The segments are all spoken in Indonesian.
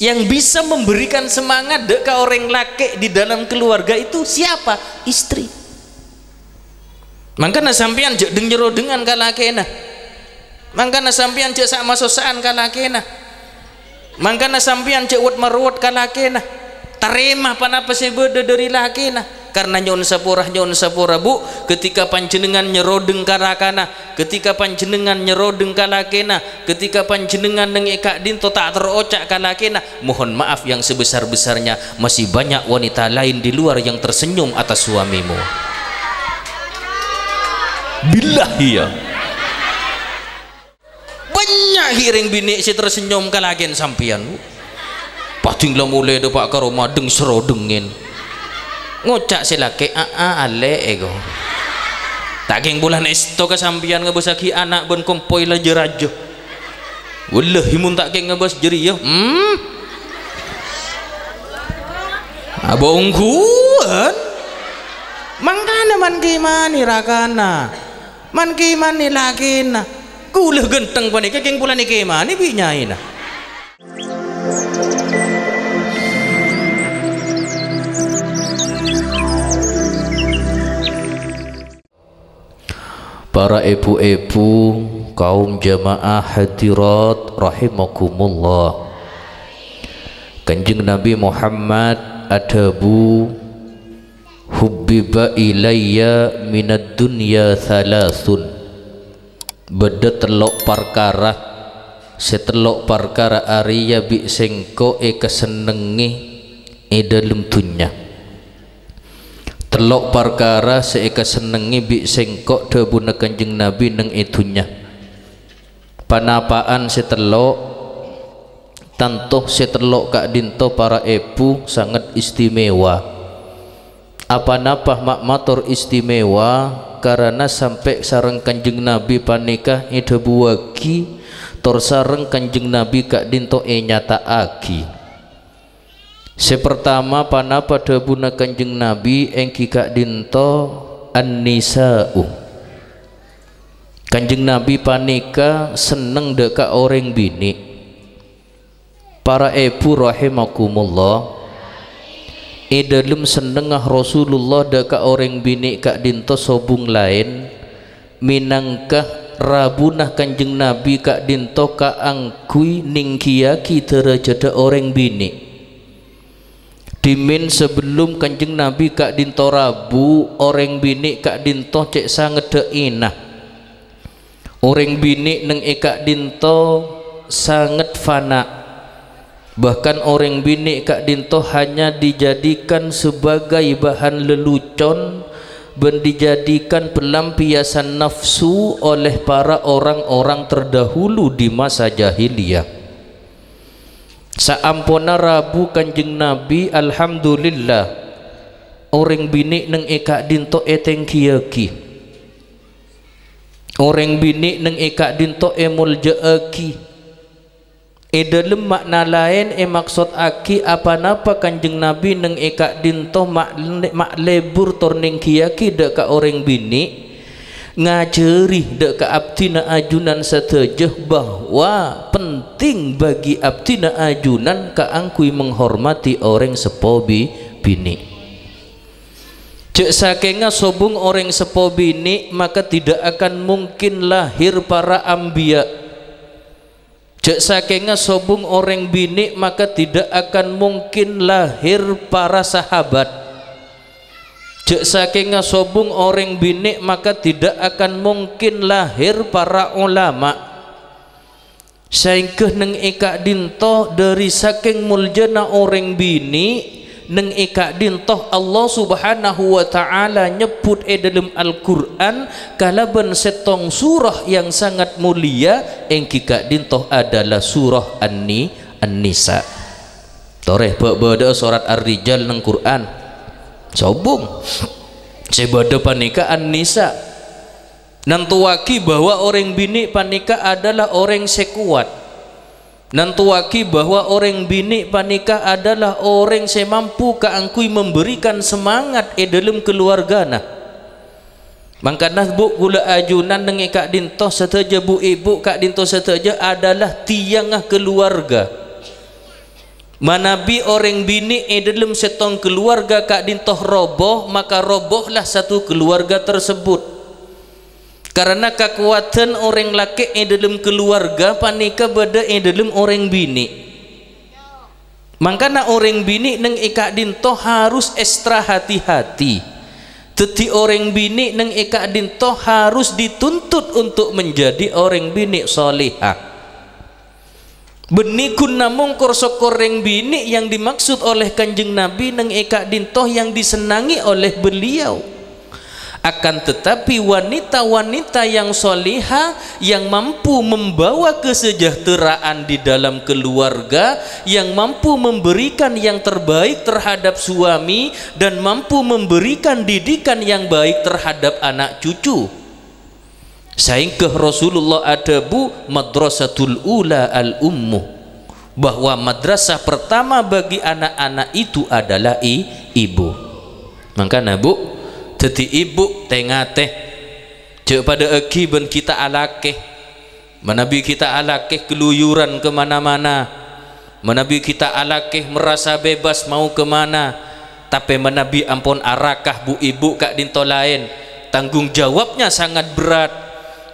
Yang bisa memberikan semangat dek ke orang laki di dalam keluarga itu siapa? Istri. Mangkana sampean jek dengjero dengan kalakena. Mangkana sampean jek sak masosaan kalakena. Mangkana sampean jek wet marwat kalakena. Taremah panapa sebeda dari lakena. Karena nyon sapora bu, ketika panjenengan nyerodeng karakana, ketika panjenengan nyerodeng kalakena, ketika panjenengan nengekak dinto tak terocak kalakena, mohon maaf yang sebesar-besarnya masih banyak wanita lain di luar yang tersenyum atas suamimu. Billahi ya. Banyak hiring bini si tersenyum kalaken sampian bu. Patinglah mulai depak karo madeng serodengin. Ngocak silake ale ego taking bulan esto kesampian ngebesaki anak ben kompoi la jerajo wallahi mun taking ngebes jeri yo abongkuan mangkana man kimani rakana man kimani lakina kulah genteng panika king bulan iki mani binyaina. Para ibu-ibu, kaum jamaah hadirat rahimakumullah. Kanjeng Nabi Muhammad adabu hubbiba ilayya minad dunya thalathun. Beda telok perkara setelok perkara ariya bi sengko kesenengi dalem dunya. Telok perkara seeka senengi bi sengkok debuna Kanjeng Nabi neng itunya. Panapaan setelok tantoh setelok kak dinto para ibu sangat istimewa. Apa napa mak matur istimewa karena sampai sareng Kanjeng Nabi panikah edebuagi tor sareng Kanjeng Nabi kak dinto nyata agi. Sepertama pana pada buna Kanjeng Nabi engki kak dinto an-nisa'u. Kanjeng Nabi panika seneng deka orang bini. Para ibu rahimakumullah, dalem senengah Rasulullah deka orang bini kak dinto sobung lain minangkah rabunah Kanjeng Nabi kak dinto ka angkui ningkiaki terajada orang bini. Dimin sebelum Kanjeng Nabi kak dinto rabu orang bini kak dinto cek sangat deina. Orang bini neng kak dinto sangat fana. Bahkan orang bini kak dinto hanya dijadikan sebagai bahan lelucon dan dijadikan pelampiasan nafsu oleh para orang-orang terdahulu di masa jahiliyah. Saampona rabu Kanjeng Nabi alhamdulillah orang bini neng eka dinto tengkiaki, orang bini neng eka dinto muljaaki. Dalam makna lain maksud aki apa napa Kanjeng Nabi neng eka dinto mak lebur torning kiaki deka orang bini ngajeri deka abdina ajunan setejah bahwa penting bagi abdina ajunan kaangkui menghormati orang sepobi bini. Cek sakenga sobung orang sepobi bini maka tidak akan mungkin lahir para ambia. Cek sakenga sobung orang bini maka tidak akan mungkin lahir para sahabat. Cek sakenga sobung orang bini maka tidak akan mungkin lahir para ulama. Saingkeh neng eka dinto dari saking muljana orang bini neng eka dinto Allah subhanahu wa ta'ala nyebut dalam Al-Quran kalaban setong surah yang sangat mulia engki kak dinto adalah surah An-Nisa. Toreh beda surat Ar-Rijal neng Quran sobung sebada panika An-Nisa nantuaki bahwa orang bini panika adalah orang sekuat, nantuaki bahwa orang bini panika adalah orang semampu kaangkui memberikan semangat dalam keluargana. Mangkana bu gula ajunan dengan kak dinto seteja bu ibu kak dinto seteja adalah tiangah keluarga. Manabi orang bini dalam setong keluarga kak dintoh roboh, maka robohlah satu keluarga tersebut. Karena kekuatan orang laki dalam keluarga panika beda dalam orang bini. Makanya orang bini neng ikak dintoh harus ekstra hati-hati. Teti orang bini neng ikak dintoh harus dituntut untuk menjadi orang bini solihah. Benikun namung koreng bini yang dimaksud oleh Kanjeng Nabi neng eka dintoh yang disenangi oleh beliau. Akan tetapi wanita-wanita yang soliha yang mampu membawa kesejahteraan di dalam keluarga, yang mampu memberikan yang terbaik terhadap suami dan mampu memberikan didikan yang baik terhadap anak cucu. Sehingga Rasulullah adabu madrasatul ula al-ummu, bahwa madrasah pertama bagi anak-anak itu adalah ibu. Makanya bu, teti ibu tengah teh cek pada eki ben kita alakeh, menabi kita alakeh keluyuran kemana-mana, menabi kita alakeh merasa bebas mau kemana, tapi menabi ampun arakah bu ibu kak dinto lain, tanggung jawabnya sangat berat.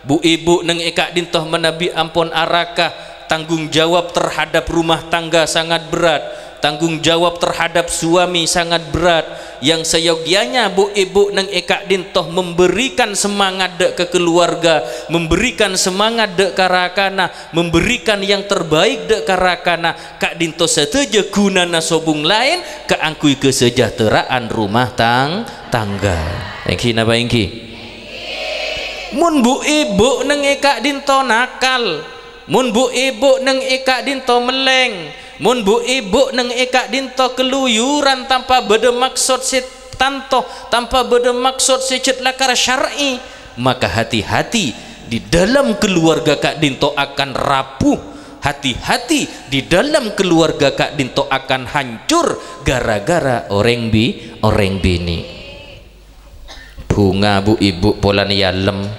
Bu ibu neng eka dintoh menabi ampun arakah, tanggung jawab terhadap rumah tangga sangat berat, tanggung jawab terhadap suami sangat berat. Yang seyogianya bu ibu neng eka dintoh memberikan semangat dek ke keluarga, memberikan semangat dek karakana, memberikan yang terbaik dek karakana, kak dintoh seteja gunana sobung lain keangkui kesejahteraan rumah tangga. Engki napa engki? Mun bu ibu neng eka dinto nakal, mun bu ibu neng eka dinto meleng, mun bu ibu neng eka dinto keluyuran tanpa beda maksud si tanto, tanpa beda maksud si cetlakar syar'i, maka hati-hati di dalam keluarga kak dinto akan rapuh, hati-hati di dalam keluarga kak dinto akan hancur gara-gara orang bini. Bunga bu ibu polan yalem.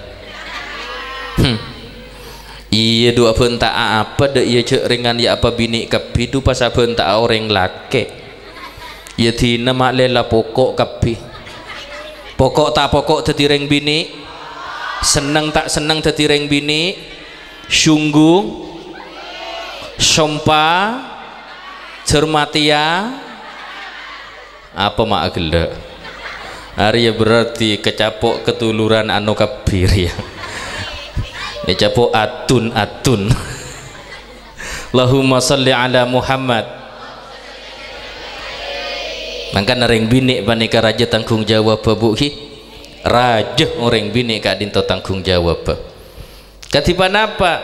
Iya dua bentak apa dek iya cek ringan ya apa bini kapi tu pas bentak orang laki. Ya tina mak lela pokok kapi. Pokok tak pokok tetireng bini. Senang tak senang tetireng bini. Sungguh, sompa, cermatia. Apa mak gelak? Arya berarti kecapok ketuluran anu kapir ya. Kecapok atun. Allahumma salli ala Muhammad. Mangka nareng bini panika raja tanggung jawab bu ki. Raja orang bini kak dinto tanggung jawab. Katipan apa?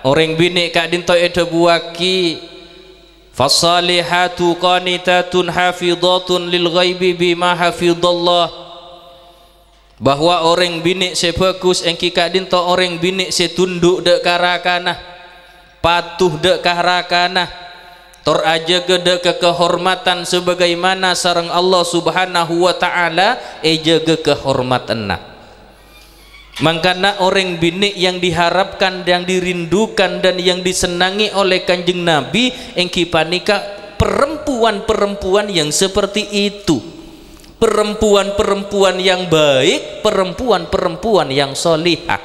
Orang bini kak dinto eda buaki. Fasalihatu qanitatun hafidhatun lil ghaibi bima hafidhallah, bahwa orang bini sebagus engki kak dinto orang bini setunduk dek karakana, patuh dek karakana, tor aja gede ke kehormatan sebagaimana sareng Allah subhanahu wa ta'ala jaga kehormatanna. Makanya orang bini yang diharapkan, yang dirindukan dan yang disenangi oleh Kanjeng Nabi engki panika perempuan-perempuan yang seperti itu, perempuan-perempuan yang baik, perempuan-perempuan yang solihah,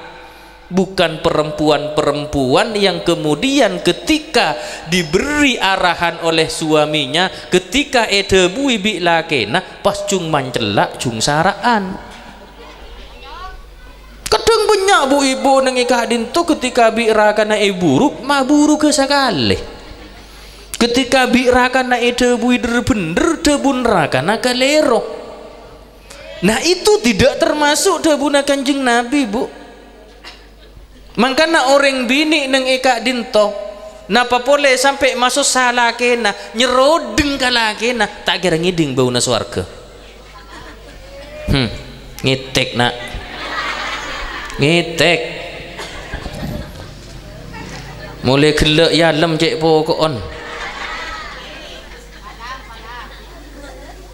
bukan perempuan-perempuan yang kemudian ketika diberi arahan oleh suaminya, ketika edebui bi lakena pas cung mancelak cung saraan. Kadang banyak bu ibu neng ikah dinto ketika bi'ra kana buruk ma buruk sekali. Ketika bi'ra kana debui bener debun rakana kalero. Nah itu tidak termasuk debuna Kanjeng Nabi bu. Makanya orang bini neng ikah dinto napa boleh sampai masuk salah kena nyerodeng kalah kena tak kira ngiding bau naswarga. Ngitek nak. Ngitek mulai gelak ya lem cek pokokon.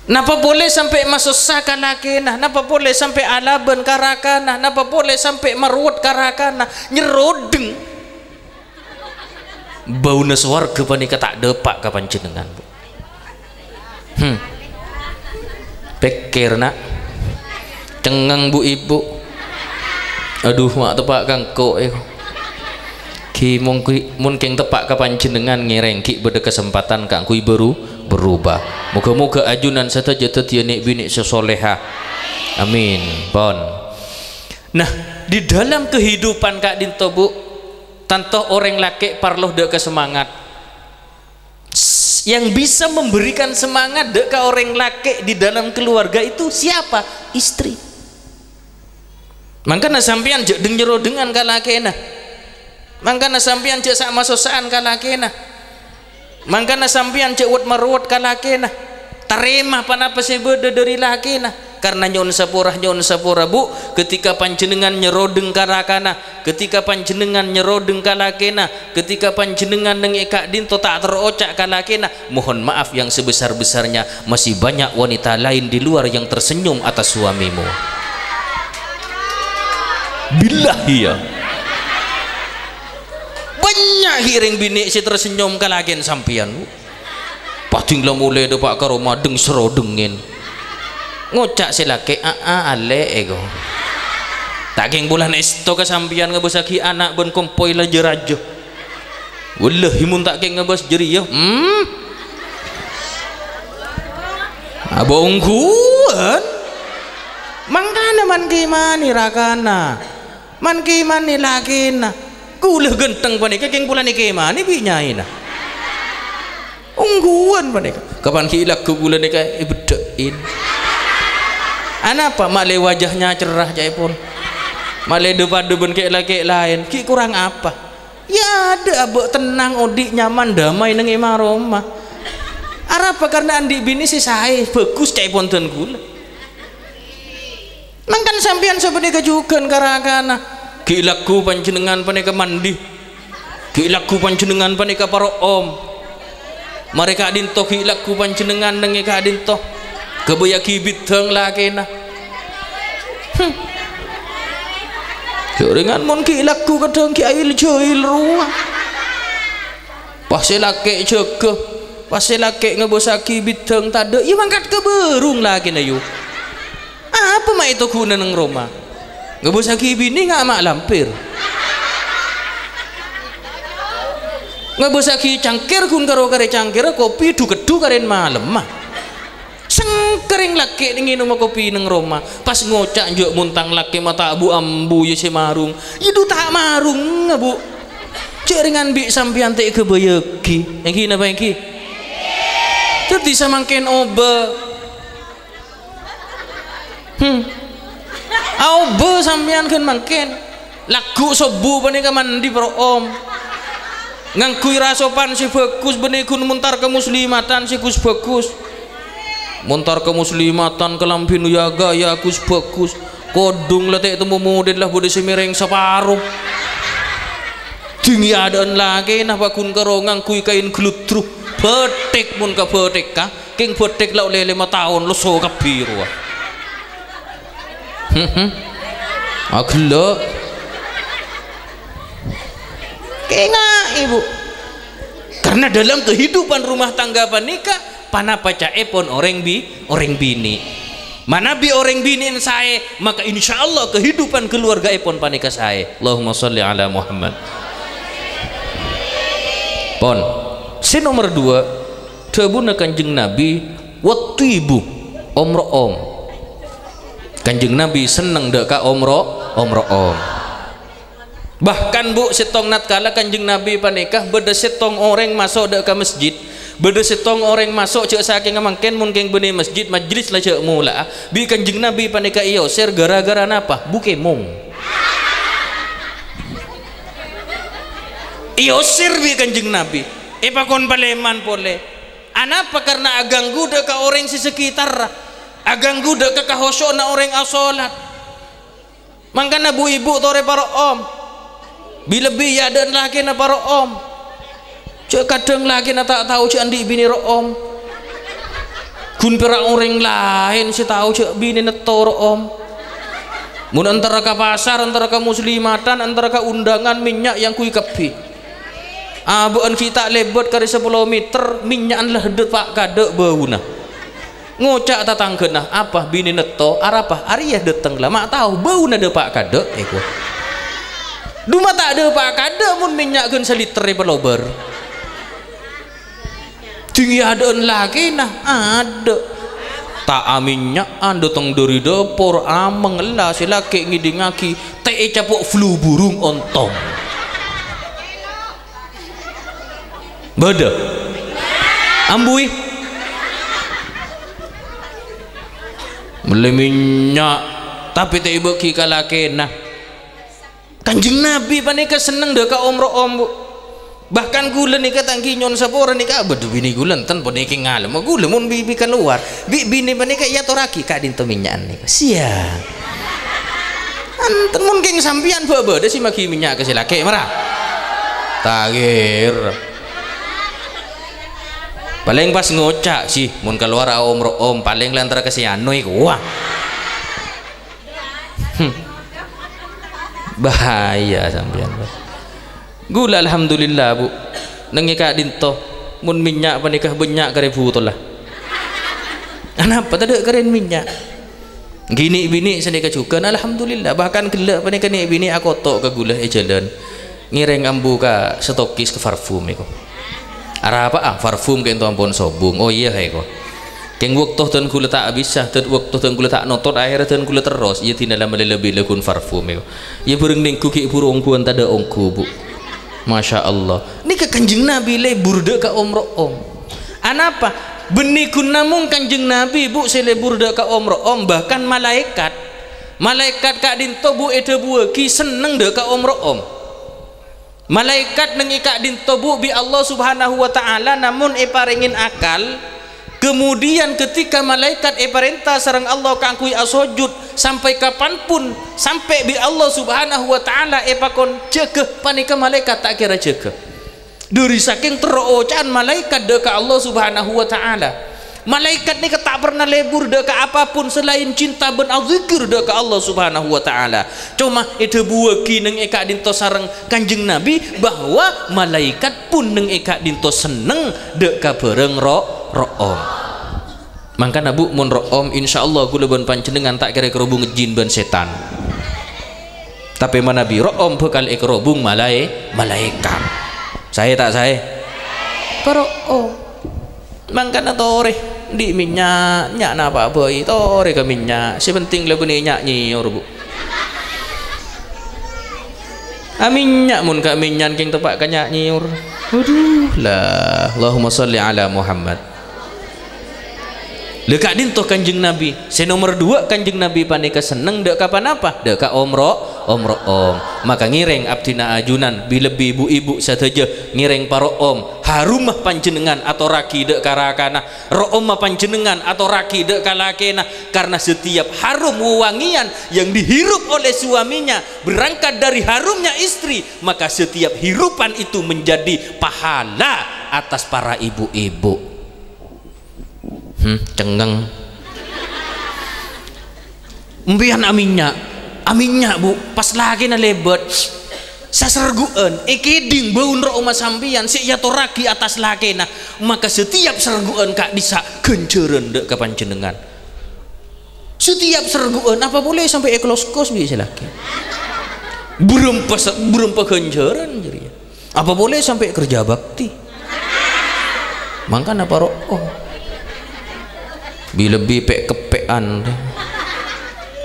Napa boleh sampai masuk sakana kena, napa boleh sampai alaban karakana, napa boleh sampai meruat karakana nyerodeng. bau swarga panika tak depak kapan jenengan Bu. Pikir nak cengang Bu ibu, aduh mak tepak kangko ki mungkin tepak kapan jenengan ngerengki beda kesempatan kang kui berubah. Moga-moga ajunan sataja tetianik bini sesoleha, amin pon. Nah di dalam kehidupan Kak Dinto Bu, tanto orang laki parloh dek ke semangat, yang bisa memberikan semangat dek ke orang laki di dalam keluarga itu siapa? Istri. Mangkana sampean jek deng jero dengan kalakena, mangkana sampean jek sak masosaan kalakena, mangkana sampean jek wet marwet kalakena, taremah panapa sebeda dari lakena. Karena nyon sapora Bu, ketika panjenengan nyerodeng karakana, ketika panjenengan nyerodeng kalakena, ketika panjenengan neng Kak Dinto tak terocak kalakena, mohon maaf yang sebesar-besarnya masih banyak wanita lain di luar yang tersenyum atas suamimu. Billahi ya, banyak hiring bini si tersenyum kalagen sampian Bu. Patinglah mulai depak karo madeng serodengin ngocak silake ale ego taking bulan esto kesampian ngebesaki anak ben kompoi la jerajo wallahi mun taking ngebes jeriyo abongkuan mangkana man kimani rakana man kimani lakina kulah genteng panika king bulan iki mani binyaina ungguan panika kapan kilak ke bulan iki bedein anapa male wajahnya cerah jai pun male depan kayak laki lain ki kurang apa ya ada abok tenang odik nyaman damai neng imah Roma arapa karena andi bini si saya bagus jai pun ten gula mangkan sampian sebenarnya juga karakana ki laku panjenengan panika mandi ki laku panjenengan panika para om mereka Dinto ki laku panjenengan neng Kak Dinto kebayaki bidang lakena jaringan mon ki laku kadang ki ail joil ruah pasti laki jaga pasti laki ngebosaki bidang tade iya mangkat ke berung lagi na yu apa mak itu guna neng Roma ngebosaki bini nggak mak lampir ngebosaki cangkir kun karo kare cangkir kopi du kedu karen malam mah sengkering laki dingin rumah kopi neng Roma pas ngocak njuk muntang laki mata abu ambu ya si marung itu tak marung Bu jaringan bi sampian te kebayaki yang kini apa yang kini jadi samangken oba oba sampian kan mangken lagu sobu panika mandi pro om ngangkui rasopan si bagus benikun muntar ke muslimatan si kus bagus montar ke muslimatan kelampin ya gaya kus bagus kodung letek temu model lah bode semireng separuh tinggi adaan lagi nah bakun kerongang kui kain gludruh betek mun ka betek kah king betek lau lele 5 tahun lo so kabiru aglo kenga ibu karena dalam kehidupan rumah tangga panika panapa caepon orang bini mana bi orang biniin saya maka insya Allah kehidupan keluarga epon panika saya Allahumma sholli ala Muhammad pon si nomor 2 tebuna kanjeng Nabi waktu ibu om kanjeng Nabi seneng dek ka om bahkan Bu setong natkala kanjeng Nabi panikah beda setong orang masuk dek ka masjid beda setong orang masuk cek saking mangken mungkin benih masjid majlis lah cek mula bi kanjeng Nabi panika iyo ser gara-gara napa buke mung iyo ser bi kanjeng Nabi pakon paleman pole anapa karena aganggu deka orang si sekitar aganggu deka kahosok na orang asolat mangkana Bu ibu tore para om bila biya dan laki na para om cek kadang lagi na tak tahu cek andi bini om kun perak orang lain si tahu cek bini netor om mun antara ke pasar antara ke muslimatan antara ke undangan minyak yang kui kepi Abuan kita lebot kari 10 meter minyakan lah hedut pak kadek bau nah ngocak tatangga nah apa bini neto arapa ariyah dateng lah mak tahu bau nah de pak kadek eko duma tak ada pak kadek mun minyak gen seliter pelober tinggi adaan lagi nah ada tak aminyak ando teng dari dapur ameng lah silake ngidingaki teh capuk flu burung ontong beda ambui beli minyak tapi tak ibu kika laki nah Kanjeng Nabi panika seneng deka umroh om bu bahkan gula nika tangki nyon sapora nika bedu bini gulen ten pun iki ngalem gula mun bibi keluar bini panika ya toraki kak dinto minyak nika sia anten mun geng sampian beda si maki minyak ke silake marah tagir paling pas ngocak sih mun keluar om paling lantar ke siano iku wah bahaya sampean gula alhamdulillah bu nengi kak dinto mun minyak panikah banyak kare butuh lah kenapa tak ada karen minyak gini bini senika juga alhamdulillah bahkan gelak panikah ni bini aku tok ke gula jalan ngireng ambu ka stokis ke parfum iku arah apa parfum ke ento ampun sobung oh iya kok keng waktu tan kula tak bisa tan waktu tan kula tak notot akhirnya tan kula terus ya tindak lebih lekun parfum iku ya burung ning kuki burung kuan tada ongku bu Masya Allah ini ke Kanjeng Nabi lebur dek ke umroh om anapa benikun namun Kanjeng Nabi bu selebur dek ke umroh om bahkan malaikat kak dinto bu ede buaki seneng dek ke umroh om malaikat nengi kak dinto bu bi Allah subhanahu wa ta'ala namun paringin akal kemudian ketika malaikat perintah sareng Allah kangkui asojud sampai kapanpun sampai bi Allah subhanahu wa ta'ala pakon cegah panika malaikat tak kira cegah dari saking terocaan malaikat deka Allah subhanahu wa ta'ala malaikat ni tak pernah lebur deka apapun selain cinta ben azikir deka Allah subhanahu wa ta'ala cuma itu buaki neng eka dinto sareng Kanjeng Nabi bahwa malaikat pun neng eka dinto seneng deka bereng ro'om maka nabu mun ro'om insyaallah gula ban panjenengan tak kira kerubung jin ban setan tapi mana bi ro'om bekal kerubung malaikat saya tak saya ro'om maka na tore di minyak nyak napa boy tore ke minyak si penting lebih nyak nyiur bu minyak mun ka minyak king tepak ka nyak nyiur aduh lah Allahumma sholli ala Muhammad lekak dintoh Kanjeng Nabi nomor 2 Kanjeng Nabi panika seneng dek kapan apa dek ka umroh om maka ngireng abdina ajunan bilebi ibu-ibu saja ngireng para om harumah panjenengan atau raki dek karakana ro'om panjenengan atau raki dek kalakena karena setiap harum wewangian yang dihirup oleh suaminya berangkat dari harumnya istri maka setiap hirupan itu menjadi pahala atas para ibu-ibu cengeng mbian aminnya bu pas lagi na lebet saserguan ekeding baun ro oma sampian si ya toraki atas laki na maka setiap serguan kak disa kenceren dek kapan jenengan setiap serguan apa boleh sampai eklos-kos bisa laki berempa kenceren jadi apa boleh sampai kerja bakti maka apa ro bila lebih kepean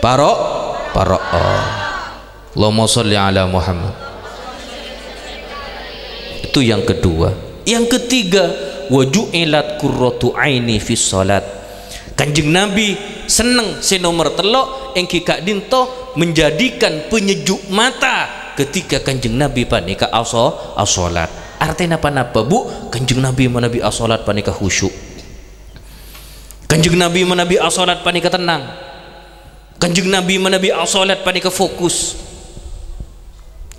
parok Allahumma sholli ala Muhammad itu yang kedua yang ketiga waju'ilat qurratu aini fi salat Kanjeng Nabi seneng nomor telok engki kak dinto menjadikan penyejuk mata ketika Kanjeng Nabi panika as-salat artinya apa bu Kanjeng Nabi manabi as-salat panika khusyuk Kanjeng Nabi menabi as-salat panika tenang Kanjeng Nabi menabi as-salat panika fokus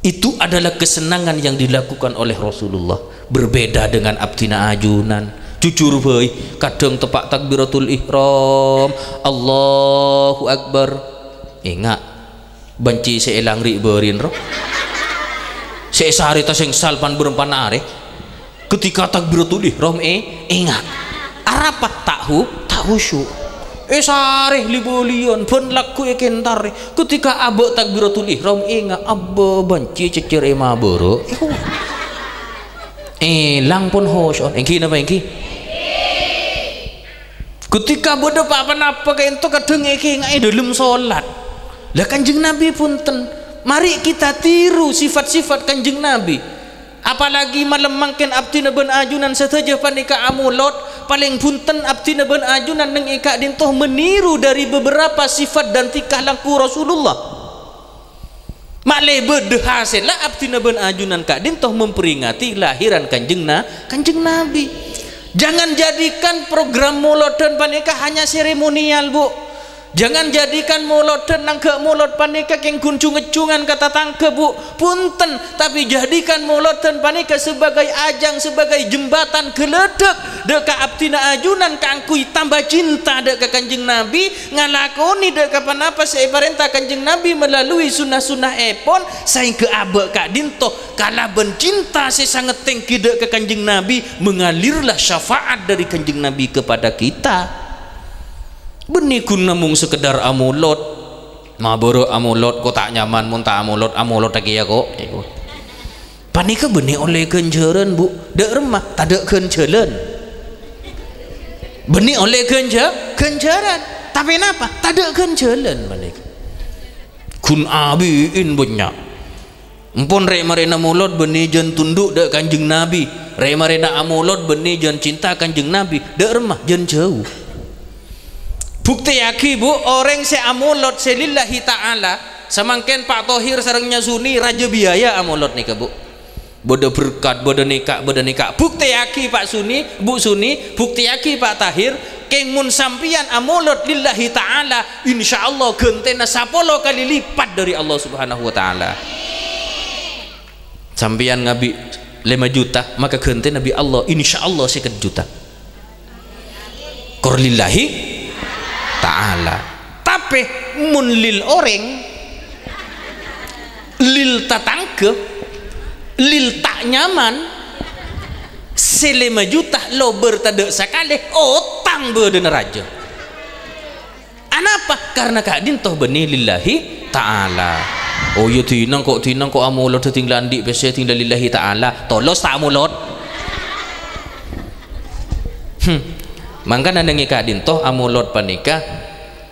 itu adalah kesenangan yang dilakukan oleh Rasulullah berbeda dengan abdina ajunan jujur boy kadang tepak takbiratul ihram Allahu Akbar ingat banci seelang ri berin roh seesari taseng salpan berempan are ketika takbiratul ihram ingat arapa tak khusyuk sareh libolion pun laku kentar ketika abok takbiratul ihram ingat abba banci cecer maboro lang pun khusyuk engki napa engki ketika bodoh apa kayak itu kadang ingat dalam solat lah Kanjeng Nabi punten mari kita tiru sifat-sifat Kanjeng Nabi apalagi malam mangken abdi ben ajunan saja panika amulot paling punten abdi ben ajunan neng ika dintoh meniru dari beberapa sifat dan tingkah laku Rasulullah makleh berhasil lah abdi ben ajunan kak dintoh memperingati lahiran kanjeng Nabi. Jangan jadikan program molodan panika hanya seremonial bu. Jangan jadikan molodan nangke molod panika keng kuncung-ngecungan kata tangke bu punten, tapi jadikan molodan panika sebagai ajang, sebagai jembatan geledek deka abdina ajunan kangkui tambah cinta deka kanjeng Nabi ngalakoni deka panapa separentah kanjeng Nabi melalui sunnah-sunnah epon saing ke abe kak dinto kala ben cinta sangat tengki deka kanjeng Nabi mengalirlah syafaat dari kanjeng Nabi kepada kita. Benih kun namung sekedar amulot maboro amulot kok tak nyaman mun tak amulot lagi ya kok panika benih oleh kenjeren bu dek remah tak ada kenjeren benih oleh kenjeren tapi kenapa tak ada kenjeren balik kun abiin banyak empon rek marena mulot benih jan tunduk dek kanjeng Nabi rek marena amulot benih jan cinta kanjeng Nabi dek remah jan jauh. Bukti yaki bu orang se amulot selillahi ta'ala samangken Pak Thohir sarangnya Suni raja biaya amulot nih bu bodo berkat bodo nikah bukti yaki Pak Suni Bu Suni bukti yaki Pak Tahir keng mun sampian amulot lillahi ta'ala insyaallah gentena 10 kali lipat dari Allah subhanahu wa ta'ala sampian ngabi 5 juta maka gentena nabi Allah insyaallah 1 juta kor lillahi ta'ala tapi mun lil orang lil tatangke lil tak nyaman 5 juta lo bertadek sekali otang beden raja anapa karena kak dintoh benih lillahi ta'ala oh ya tinang kok amulot tinggal andi pese tinggal lillahi ta'ala tolos tak amulot mangka nandang ika dintoh amulot panika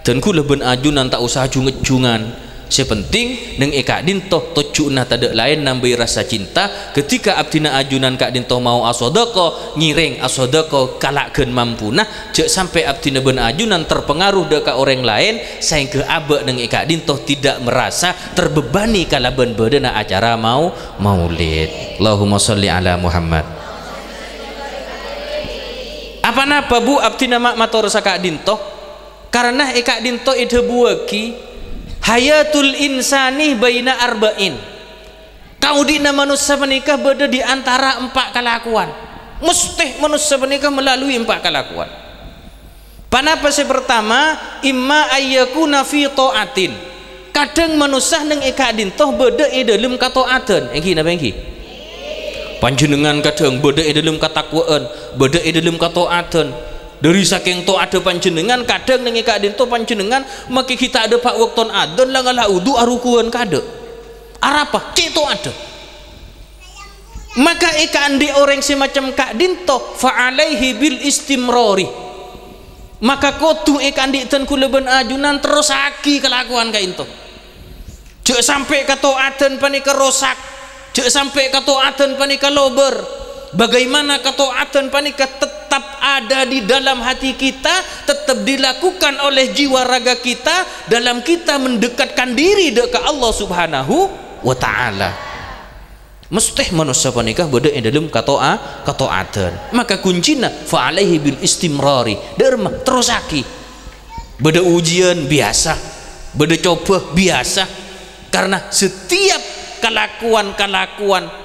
dan ku leben ajunan tak usah jungejungan sepenting neng ika dintoh tocuna tak lain nambai rasa cinta ketika abdina ajunan kak dintoh mau asodoko ngireng asodoko kalakkan mampuna cek sampai abdina ben ajunan terpengaruh deka orang lain sayang ke abe neng ika dintoh tidak merasa terbebani kala ben bedena acara maulid. Allahumma sholli ala Muhammad. Apa napa bu abdi nama mator sakak dinto karena ekak dinto ide buaki hayatul insani baina arba'in kau dina manusia menikah berada di antara 4 kelakuan mustih manusia menikah melalui 4 kelakuan panapa pertama imma ayyakuna fi ta'atin kadang manusia neng ekak dinto berada di dalam kataatan engki napa engki panjenengan kadang beda dalam katakwaan beda dalam kataatan dari saking to ada panjenengan kadang neng ika dinto panjenengan maki kita ada pak wakton adon lah ngalah udu arukuan kade arapa cito ada maka ika andi orang semacam kak dinto fa'alaihi bil istimrori maka kotu ika andi ten kuleben ajunan terus aki kelakuan kak into cek sampai kataatan panika rosak cek sampai kataatan panika lober bagaimana kataatan panika tetap ada di dalam hati kita tetap dilakukan oleh jiwa raga kita dalam kita mendekatkan diri dekat Allah subhanahu wa ta'ala mesti manusia panika beda dalam kataatan maka kuncinya fa'alaihi bil istimrari derma terusaki beda ujian biasa beda coba biasa karena setiap kelakuan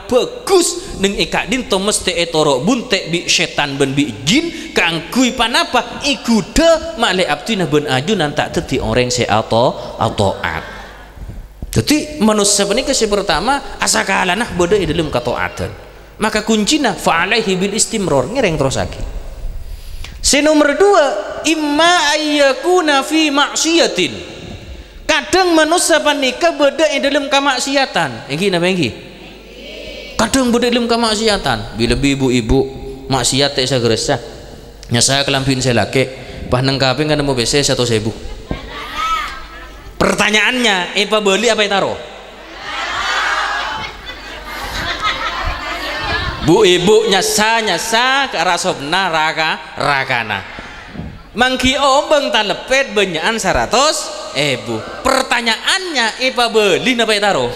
bagus neng ika dinto mesti etoro buntek bi setan ben bi jin kangkui panapa ikuda male abdina ben ajunan tak teti orang se atoat jadi manusia ini kasih pertama asakalana beda dalam kataatan maka kuncina fa'alaihi bil istimror, ngereng terus lagi. Nomor 2, imma ayyakuna fi maksiatin. Kadang manusia panika beda dalam kemaksiatan. Iki napa iki? Kadang beda dalam kemaksiatan. Bila ibu-ibu maksiat tak sageresa. Nya saya kelampin saya laki, pas nang kaping kan mau BC 1.000. Pertanyaannya, apa beli apa taruh? Bu ibu nyasa ke rasobna rakana mangki obeng talepet benyaan 100.000. Pertanyaannya, apa beli apa taruh?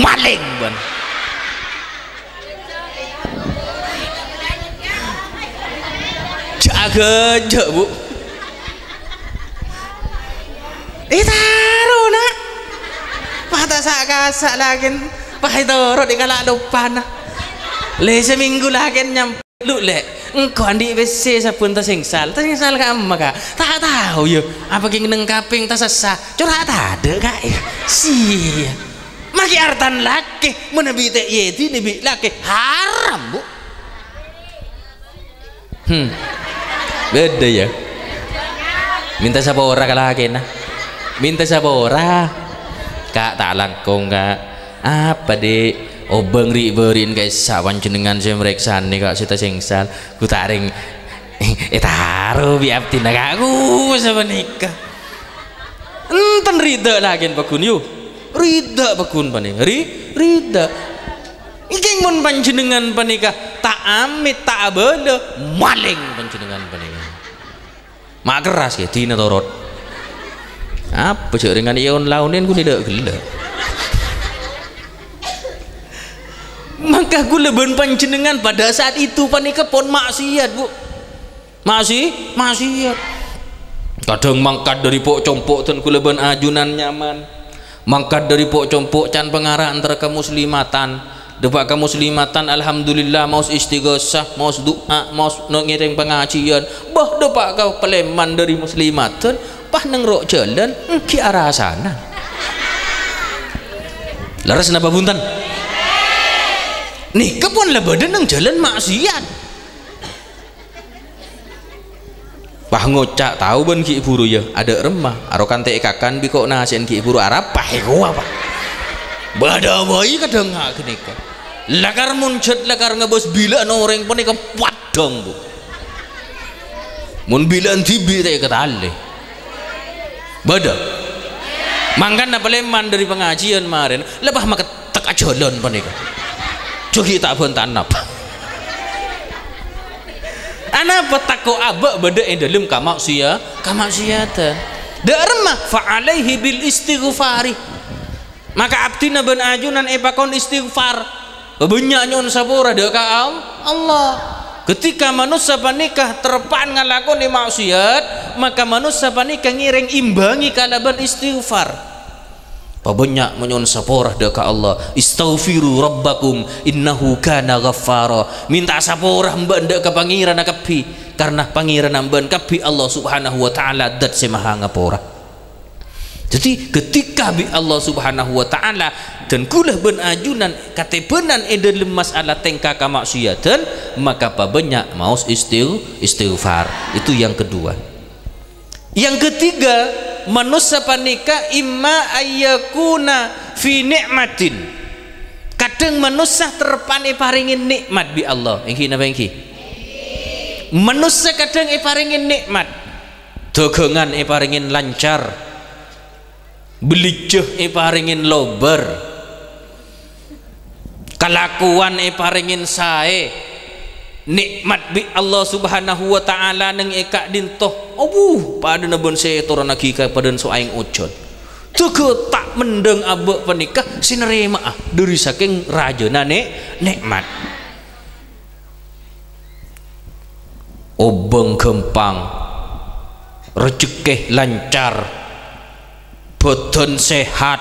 Maling ban. Jaga bu. Taruh nak. Mata sak kasak lagi. Pakai torot di kalak depan. Le seminggu lagi nyampe lu le. Engkau andi BC sapun tasengsal ka maka. Tak tahu ya. Apa king neng kaping tasasa. Curhat ada kak ya. Sia. Maki artan laki menebi te yeti nebi laki haram bu. Beda ya. Minta siapa orang kalaki nah. Minta siapa orang. Kak tak langkung kak. Apa dek obeng riberin guys sawan jenengan saya mereksa nih kak kita sengsal ku taring taruh biar tindak aku sama nikah enten rida lagi pakun yuk rida pakun paning rida ingin mun panjenengan panikah tak amit tak abada maling panjenengan panikah mak keras ya tina torot apa sih dengan ion launin ku tidak gila. Maka guleben panjenengan pada saat itu panika pon maksiat bu, maksiat. Kadang mangkat dari pok compok dan guleben ajunan nyaman, mangkat dari pok compok can pengarah antara kemuslimatan, depak kemuslimatan alhamdulillah maus istighosah, maus doa, maus ngiring pengajian, bah depak kau peleman dari muslimatan, pah nengrok jalan ki arah sana. Laras napa buntan? Nih kepon lah badan nang jalan maksiat. Wah ngocak tahu ban ki buru ya ada remah arokan te kakan biko nasen ki buru arab pahe gua apa bada bayi kadang ngak kenika lakar muncet lakar ngebos bila noreng pun ikan padang bu mun bilan tibi te ketale bada mangkan apa leman dari pengajian kemarin lebah maket teka jalan pun ikan cuci tak bentan apa anak petako abak beda dalam kamaksiatan dermah fa'alaihi bil istighfari maka abdina ben ajunan epakon istighfar banyak nyon sapura deka Allah ketika manusia panikah terpan ngalakoni maksiat maka manusia panikah ngiring imbangi kalaban istighfar banyak menyon saporah deka Allah istaghfiru rabbakum innahu kana ghaffara minta saporah mbak ndak ke pangeran kapi karena pangeran mbak kapi Allah subhanahu wa ta'ala dat semaha ngapora. Jadi ketika bi Allah subhanahu wa ta'ala dan kulah ben ajunan katebenan dalam masalah tengka kamaksiatan maka banyak maus istighfar. Itu yang kedua. Yang ketiga manusia panika imma ayyakuna fi ni'matin kadang manusia terpane paringin nikmat bi Allah engki napa engki manusia kadang paringin nikmat dagangan paringin lancar belijeh paringin lober kelakuan paringin sae nikmat bi Allah subhanahu wa ta'ala neng eka dintoh pada nabon saya turun lagi pada soaing ojon tuh tak mendeng abek penikah sinerima dari saking rajana nikmat obeng gempang rezeki lancar badan sehat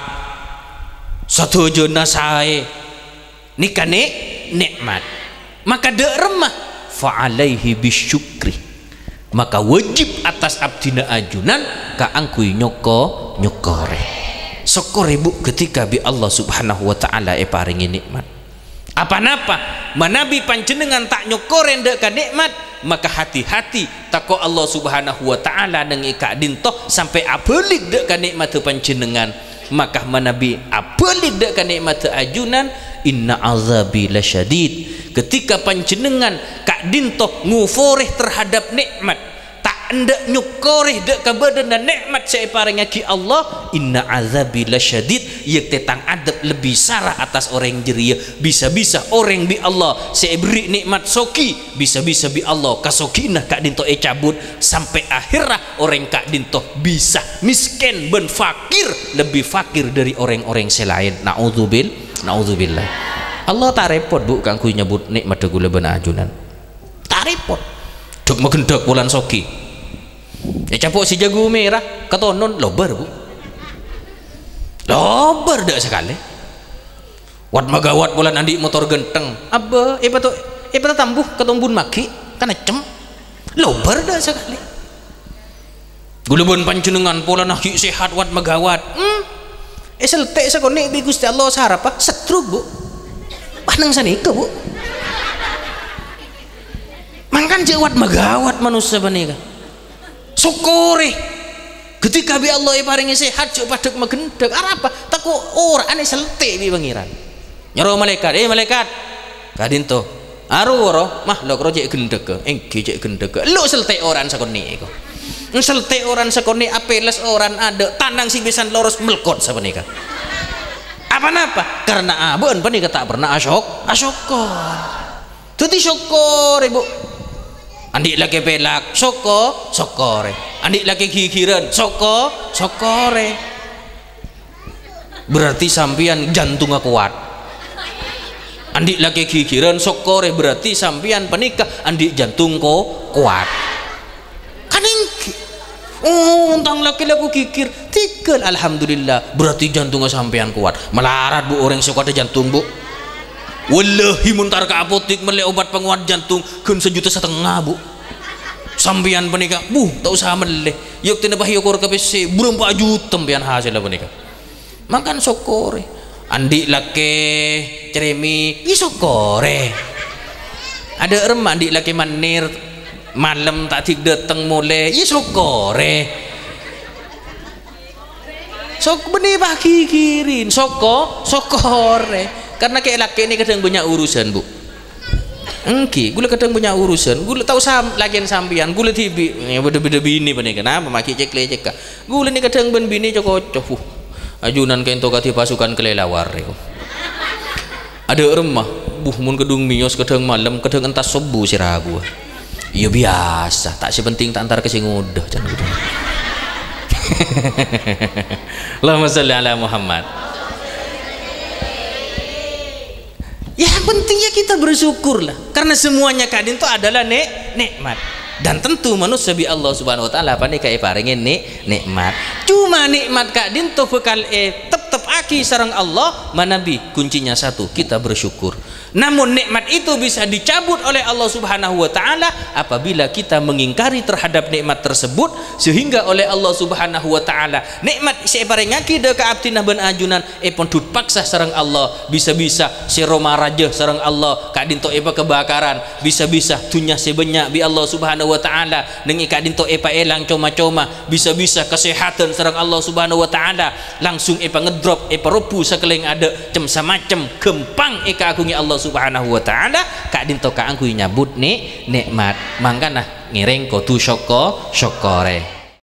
satu jona sae nikah nikmat maka dek remah fa'alaihi bisyukri maka wajib atas abdina ajunan ka angkui nyokore syukur ibu ketika bi Allah subhanahu wa ta'ala paringi nikmat Apa-napa manabi panjenengan tak nyokore ndek ka nikmat, maka hati-hati tako Allah Subhanahu wa taala nang ika dintoh sampai abelik dek ka nikmat panjenengan, maka manabi abelik dek ka nikmat ajunan inna azabi lasyadid. Ketika panjenengan kak dintoh nguforeh terhadap nikmat, tak ndak nyukoreh dek ka badan dan nikmat saya parengaki Allah, inna azabi lasyadid, yak tetang adab lebih sarah atas orang jeria. Bisa-bisa orang bi Allah saya beri nikmat soki, bisa-bisa bi Allah kasokinah kak dintoh cabut sampai akhirah orang kak dintoh bisa miskin ben fakir, lebih fakir dari orang-orang selain. Naudzubillah. Allah tak repot bu kangku nyebut nikmat gula ben ajunan, tak repot dok magendek bulan soki ya capuk si jago merah ketonon lobar bu, lobar dak sekali wat magawat bulan andi motor genteng abah ipa tambuh ketumbun maki kan cem lobar dak sekali gula ben panjenengan pola nah sehat wat magawat selte sakone bi Gusti Allah sarapa setruk bu panang sanika bu, mangkan jawat magawat manusia banika syukuri ketika bi Allah paringi sehat cuk padek magendek arapa taku ora ane selte bi pangeran nyoro malaikat malaikat kadinto aru mah lo jek gendek ke engke jek gendek ke lu selte oran sakone iku selte oran sakone apeles oran ada tandang si besan loros melkot sabenika. Apa-napa? Karena abon panika tak pernah asyokor. Tuti syukur ibu. Andi lagi pelak sokore. Andi lagi gigiran sokore. Berarti sampian jantung kuat. Andi lagi gigiran sokore berarti sampian panika andi jantung kuat. Kaningki. Untang laki-laki kikir tikel alhamdulillah berarti jantungnya sampean kuat. Melarat bu orang suka ada jantung bu, wallahi muntar ke apotik meli obat penguat jantung kun 1,5 juta bu sampean penika bu tak usah meleh yuk tinabah yukur ke PC burung 4 juta sampean hasil penika makan sokore andi laki ceremi isokore ada remah andi laki manir malam tak tik dateng mulai ya sokore sok benih pagi kirin sokore karena kayak laki ini kadang banyak urusan bu engki gula kadang banyak urusan gula tahu lagian sampian gula tibi ya beda-beda bini panik kenapa maki cek gula ini kadang ben bini cocok ajunan kain tokati pasukan kelelawar ada remah mun kedung mios kadang malam kadang entas sobu siragu. Ya biasa, tak sepenting tak antar ke sing udah jangan udah. Allahumma sholli ala Muhammad. Ya pentingnya kita bersyukur lah, karena semuanya kadin itu adalah nikmat. Dan tentu manusia bi Allah Subhanahu wa taala panika paringin nikmat. Cuma nikmat kadin itu bekal tetep aki sareng Allah manabi kuncinya satu, kita bersyukur. Namun nikmat itu bisa dicabut oleh Allah Subhanahu wa taala apabila kita mengingkari terhadap nikmat tersebut, sehingga oleh Allah Subhanahu wa taala nikmat saya parengaki de ka abdinah ben ajunan pon dut paksa sareng Allah, bisa-bisa si Roma raja sareng Allah kadin to kebakaran, bisa-bisa dunya sebanyak bi Allah Subhanahu wa taala ning kadin to elang coma-coma, bisa-bisa kesehatan sareng Allah Subhanahu wa taala langsung ngedrop robu sakeleng ada cem samacem gempang agungi Allah Subhanahu wa taala kak dinto ka angku nyabut nikmat mangkana ngireng kudu syokore.